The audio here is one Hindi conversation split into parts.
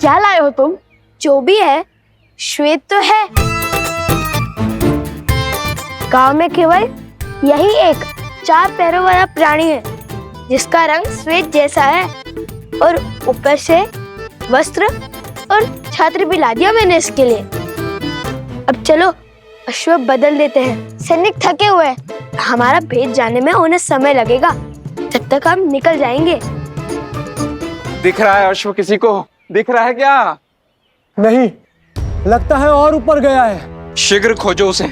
क्या लाए हो तुम? जो भी है, श्वेत तो है। गांव में केवल यही एक 4 पैरों वाला प्राणी है जिसका रंग श्वेत जैसा है, और ऊपर से वस्त्र और छात्र भी ला दिया मैंने इसके लिए। अब चलो अश्व बदल देते हैं। सैनिक थके हुए हैं, हमारा भेद जाने में उन्हें समय लगेगा, तब तक हम निकल जाएंगे। दिख रहा है अश्व किसी को? दिख रहा है क्या? नहीं, लगता है और ऊपर गया है। शीघ्र खोजो उसे।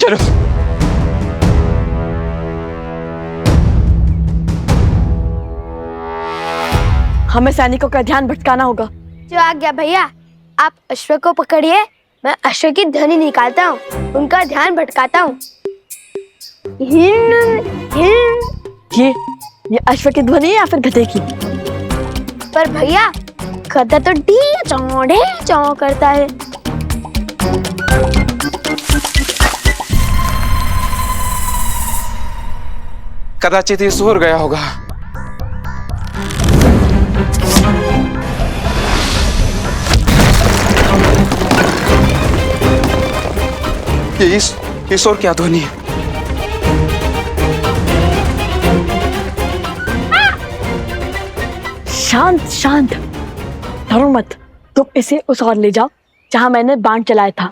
चलो। हमें सैनिकों का ध्यान भटकाना होगा। जो आ गया भैया, आप अश्व को पकड़िए, मैं अश्व की ध्वनि निकालता हूँ, उनका ध्यान भटकाता हूँ। ये अश्व की ध्वनि है या फिर गधे की? पर भैया गधा तो ढी चौ करता है। कदाचित ये सो गया होगा। ये ईश्वर क्या ध्वनि है? शांत शांत, डरो मत। तुम इसे उस ओर ले जाओ जहां मैंने बाण चलाया था।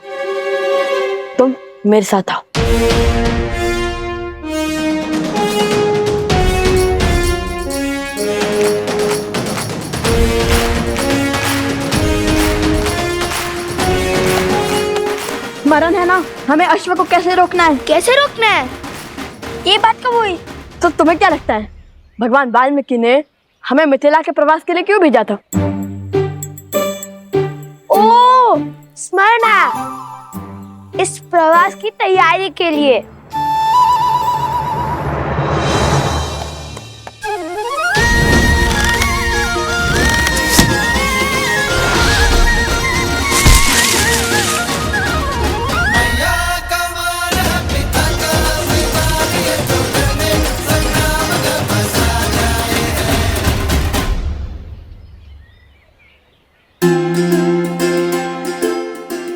तुम मेरे साथ आओ। मरण है ना, हमें अश्व को कैसे रोकना है? कैसे रोकना है? ये बात कब हुई? तो तुम्हें क्या लगता है भगवान वाल्मीकि ने हमें मिथिला के प्रवास के लिए क्यों भेजा था? ओ, स्मरण है, इस प्रवास की तैयारी के लिए।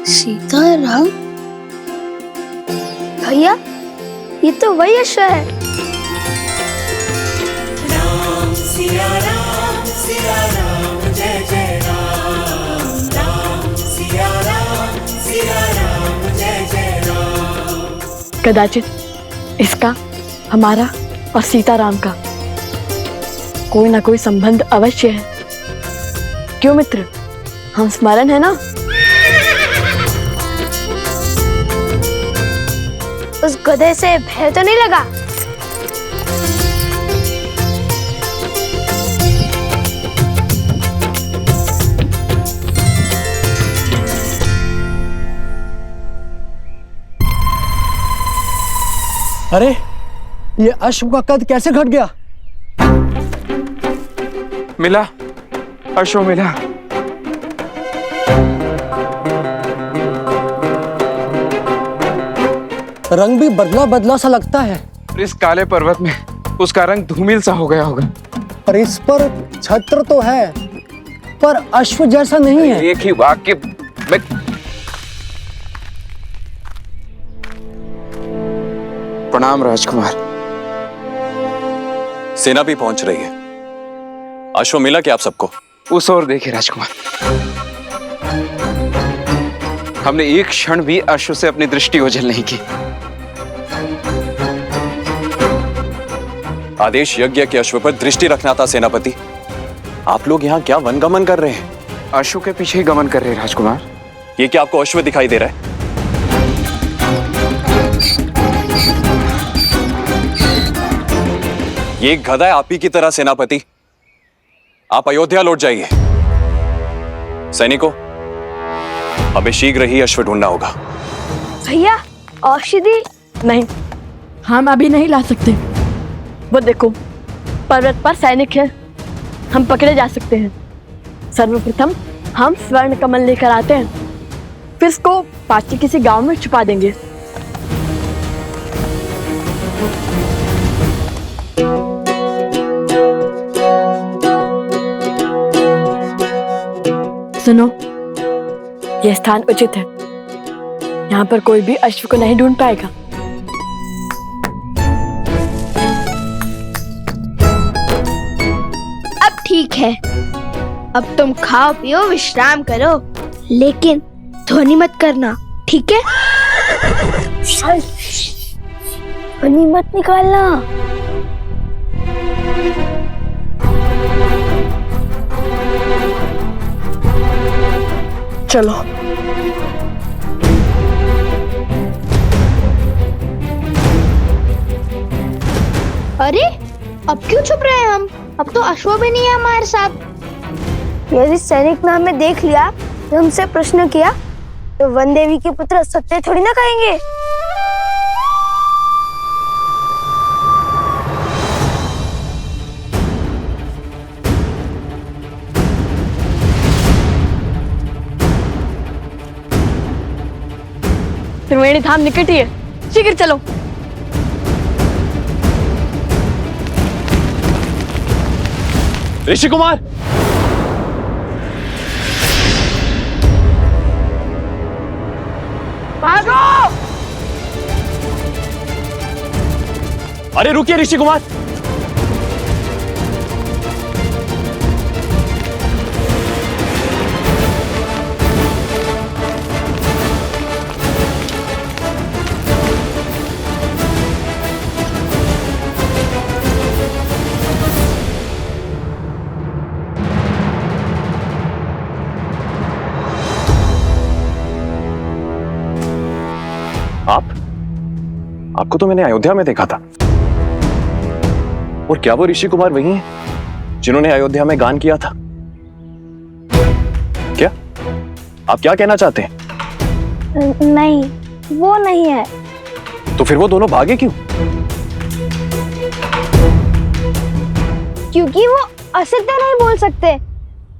सीताराम? भैया, ये तो वही अश्व है। राम सिया राम जय जय राम। राम सिया राम जय जय राम। कदाचित इसका, हमारा और सीताराम का कोई ना कोई संबंध अवश्य है। क्यों मित्र, हम स्मरण है ना? उस गधे से भय तो नहीं लगा? अरे, ये अश्व का कद कैसे घट गया? मिला, अश्व मिला। रंग भी बदला बदला सा लगता है। इस काले पर्वत में उसका रंग धूमिल सा हो गया होगा। पर इस पर छत्र तो है, पर अश्व जैसा नहीं है। एक ही वाक्य में प्रणाम राजकुमार। सेना भी पहुंच रही है। अश्व मिला क्या आप सबको? उस ओर देखिए राजकुमार, हमने एक क्षण भी अश्व से अपनी दृष्टि ओझल नहीं की। आदेश यज्ञ के अश्व पर दृष्टि रखना था सेनापति। आप लोग यहाँ क्या वनगमन कर रहे हैं? अश्व के पीछे ही गमन कर रहे हैं राजकुमार। ये क्या आपको अश्व दिखाई दे रहा है? ये एक गधा है आप ही की तरह सेनापति। आप अयोध्या लौट जाइए। सैनिकों, हमें शीघ्र ही अश्व ढूंढना होगा। भैया, औषधि? नहीं, हम अभी नहीं ला सकते। वो देखो, पर्वत पर सैनिक है, हम पकड़े जा सकते हैं। सर्वप्रथम हम स्वर्ण कमल लेकर आते हैं, फिर इसको पास के किसी गांव में छुपा देंगे। सुनो, यह स्थान उचित है। यहाँ पर कोई भी अश्व को नहीं ढूंढ पाएगा। अब ठीक है, अब तुम खाओ पियो विश्राम करो, लेकिन ध्वनि मत करना, ठीक है? ध्वनि मत निकालना। चलो। अरे अब क्यों छुप रहे हैं हम? अब तो अश्व भी नहीं है हमारे साथ। यदि सैनिक ने हमें देख लिया, तो हमसे प्रश्न किया, तो वन देवी के पुत्र सत्य थोड़ी ना कहेंगे। त्रिवेणी धाम निकट ही है, शीघ्र चलो। ऋषि कुमार, भागो! अरे रुकिए ऋषि कुमार। आपको तो मैंने अयोध्या में देखा था। और क्या वो ऋषि कुमार वही हैं जिन्होंने अयोध्या में गान किया था? क्या आप क्या कहना चाहते हैं? नहीं, वो नहीं है। तो फिर वो दोनों भागे क्यों? क्योंकि वो असत्य नहीं बोल सकते,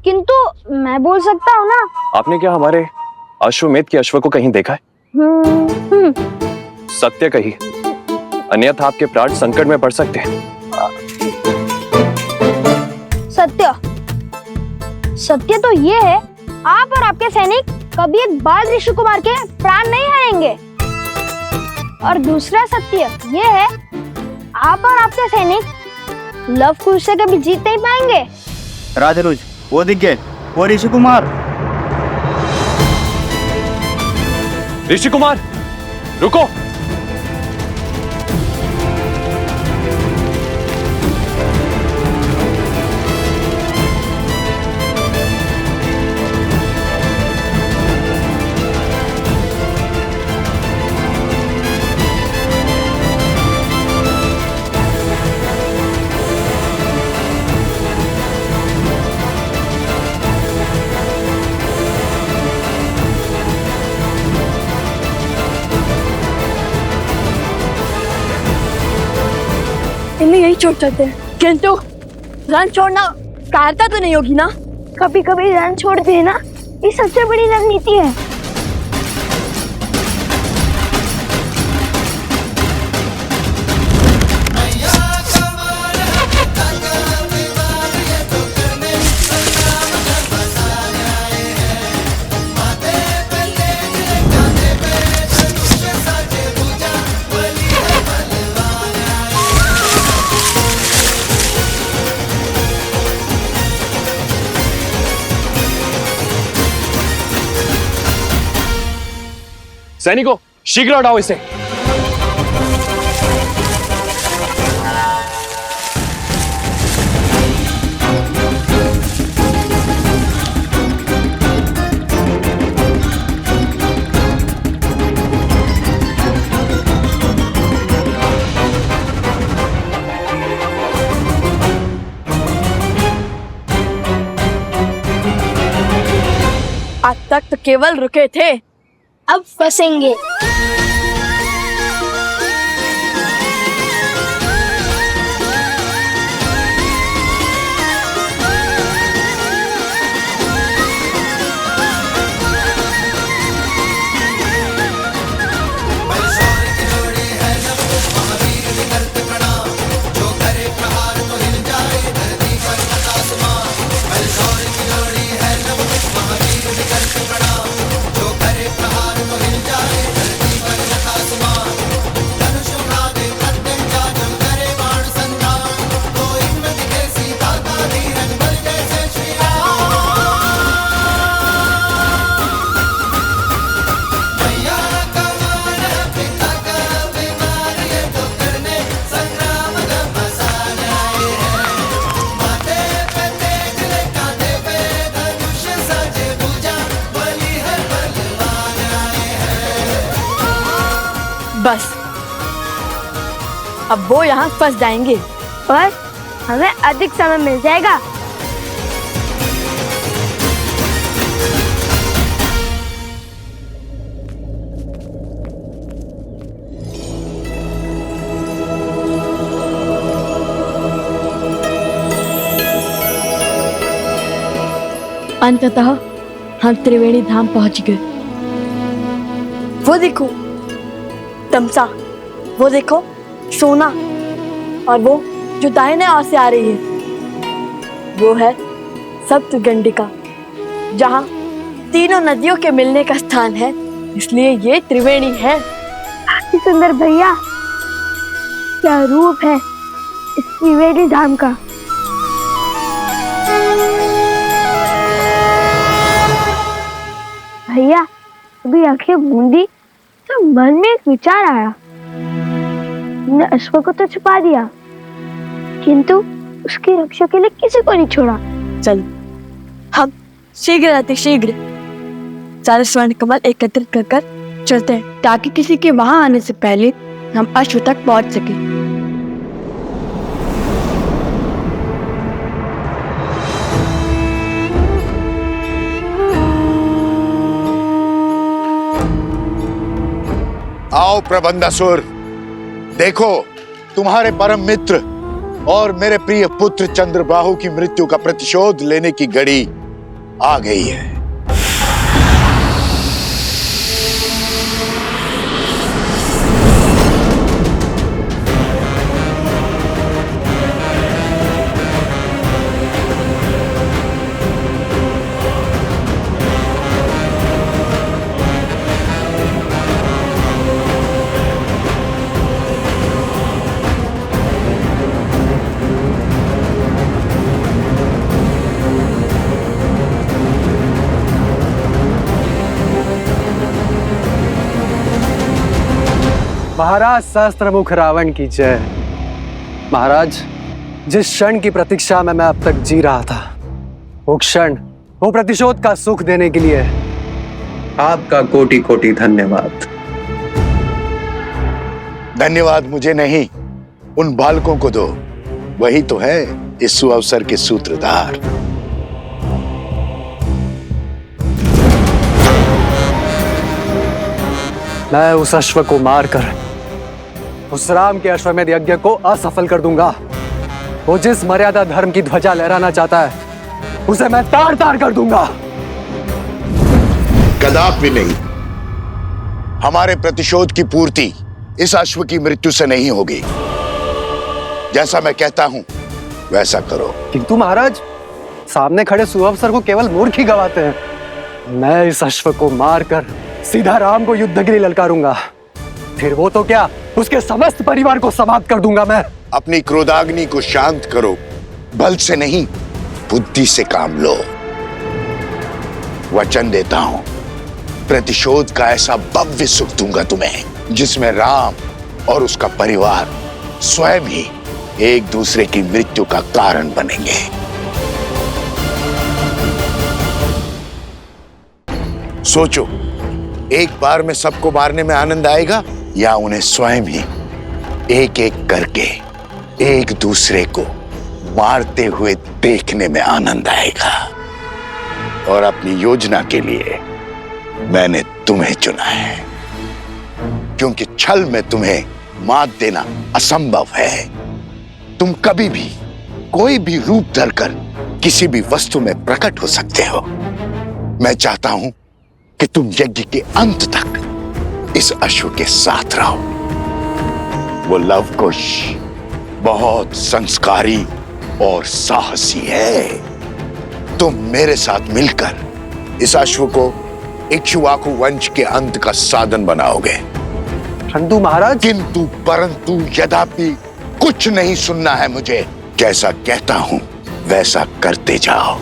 किंतु मैं बोल सकता हूँ ना। आपने क्या हमारे अश्वमेध के अश्व को कहीं देखा है? सत्य कही, अन्यथा आपके प्राण संकट में पड़ सकते हैं। सत्य तो ये है, आप और आपके सैनिक कभी एक बाल ऋषि कुमार के प्राण नहीं हारेंगे। और दूसरा सत्य ये है, आप और आपके सैनिक लव कुश से कभी जीत नहीं पाएंगे। राजरुज, वो दिख गए, वो ऋषि कुमार। ऋषि कुमार रुको। इन्हें यही छोड़ सकते हैं, किंतु रन छोड़ना कायरता तो नहीं होगी ना? कभी कभी रन छोड़ देना ये सबसे बड़ी रणनीति है। सैनिकों, शीघ्र हटाओ इसे। आज तक तो केवल रुके थे, अब फंसेंगे। बस अब वो यहाँ फंस जाएंगे। और हमें अधिक समय मिल जाएगा। अंततः हम त्रिवेणी धाम पहुंच गए। वो देखो तमसा, वो देखो सोना, और वो जो दाहिने ओर से आ रही है वो है सप्तगंडिका, जहाँ तीनों नदियों के मिलने का स्थान है, इसलिए ये त्रिवेणी है। अति सुंदर भैया, क्या रूप है इस त्रिवेणी धाम का। भैया अभी आंखें मूंदी तो मन में एक विचार आया। हमने अश्व को तो छुपा दिया, किंतु उसकी रक्षा के लिए किसी को नहीं छोड़ा। चल हम शीघ्र अतिशीघ्र सारे स्वर्ण कमल एकत्रित कर कर चलते हैं, ताकि किसी के वहां आने से पहले हम अश्व तक पहुंच सके। आओ प्रबंधासुर, देखो तुम्हारे परम मित्र और मेरे प्रिय पुत्र चंद्रबाहु की मृत्यु का प्रतिशोध लेने की घड़ी आ गई है। महाराज सहस्त्रमुख रावण की जय। महाराज, जिस क्षण की प्रतीक्षा में मैं अब तक जी रहा था, वो क्षण वो प्रतिशोध का सुख देने के लिए आपका कोटि कोटि धन्यवाद। धन्यवाद मुझे नहीं, उन बालकों को दो, वही तो है इस सुअवसर के सूत्रधार। मैं उस अश्व को मारकर उस राम के अश्वमेध यज्ञ को असफल कर दूंगा। वो जिस मर्यादा धर्म की ध्वजा लहराना चाहता है, उसे मैं तार तार कर दूंगा। कदापि नहीं। हमारे प्रतिशोध की पूर्ति इस अश्व की मृत्यु से नहीं होगी। जैसा मैं कहता हूं वैसा करो। किंतु महाराज, सामने खड़े सुअवसर को केवल मूर्ख ही गवाते हैं। मैं इस अश्व को मारकर सीधा राम को युद्ध के लिए ललकारूंगा। फिर वो तो क्या, उसके समस्त परिवार को समाप्त कर दूंगा मैं। अपनी क्रोधाग्नि को शांत करो, बल से नहीं बुद्धि से काम लो। वचन देता हूं, प्रतिशोध का ऐसा भव्य सुख दूंगा तुम्हें, जिसमें राम और उसका परिवार स्वयं ही एक दूसरे की मृत्यु का कारण बनेंगे। सोचो, एक बार में सबको मारने में आनंद आएगा, या उन्हें स्वयं ही एक एक करके एक दूसरे को मारते हुए देखने में आनंद आएगा। और अपनी योजना के लिए मैंने तुम्हें चुना है, क्योंकि छल में तुम्हें मात देना असंभव है। तुम कभी भी कोई भी रूप धरकर किसी भी वस्तु में प्रकट हो सकते हो। मैं चाहता हूं कि तुम यज्ञ के अंत तक इस अश्व के साथ रहो। वो लवकुश बहुत संस्कारी और साहसी है। तुम मेरे साथ मिलकर इस अश्व को इक्ष्वाकु वंश के अंत का साधन बनाओगे। परंतु महाराज, किंतु परंतु यद्यपि कुछ नहीं सुनना है मुझे। जैसा कहता हूं वैसा करते जाओ।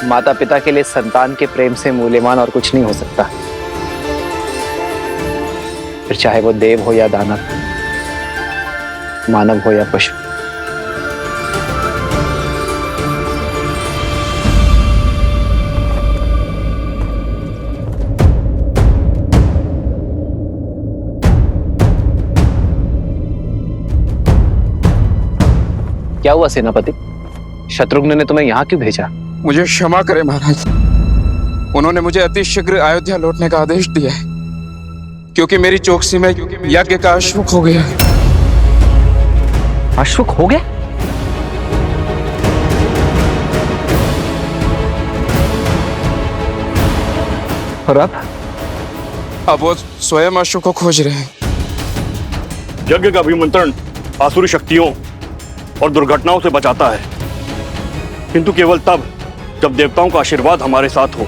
माता पिता के लिए संतान के प्रेम से मूल्यवान और कुछ नहीं हो सकता, फिर चाहे वो देव हो या दानव, मानव हो या पशु। क्या हुआ सेनापति? शत्रुघ्न ने तुम्हें यहाँ क्यों भेजा? मुझे क्षमा करें महाराज, उन्होंने मुझे अति शीघ्र अयोध्या लौटने का आदेश दिया है, क्योंकि मेरी चौकसी में यज्ञ का अशुभ हो गया। अश्वक हो गया? और अब वो स्वयं अशुभ को खोज रहे हैं। यज्ञ का अभिमंत्रण आसुरी शक्तियों और दुर्घटनाओं से बचाता है, किंतु केवल तब जब देवताओं का आशीर्वाद हमारे साथ हो।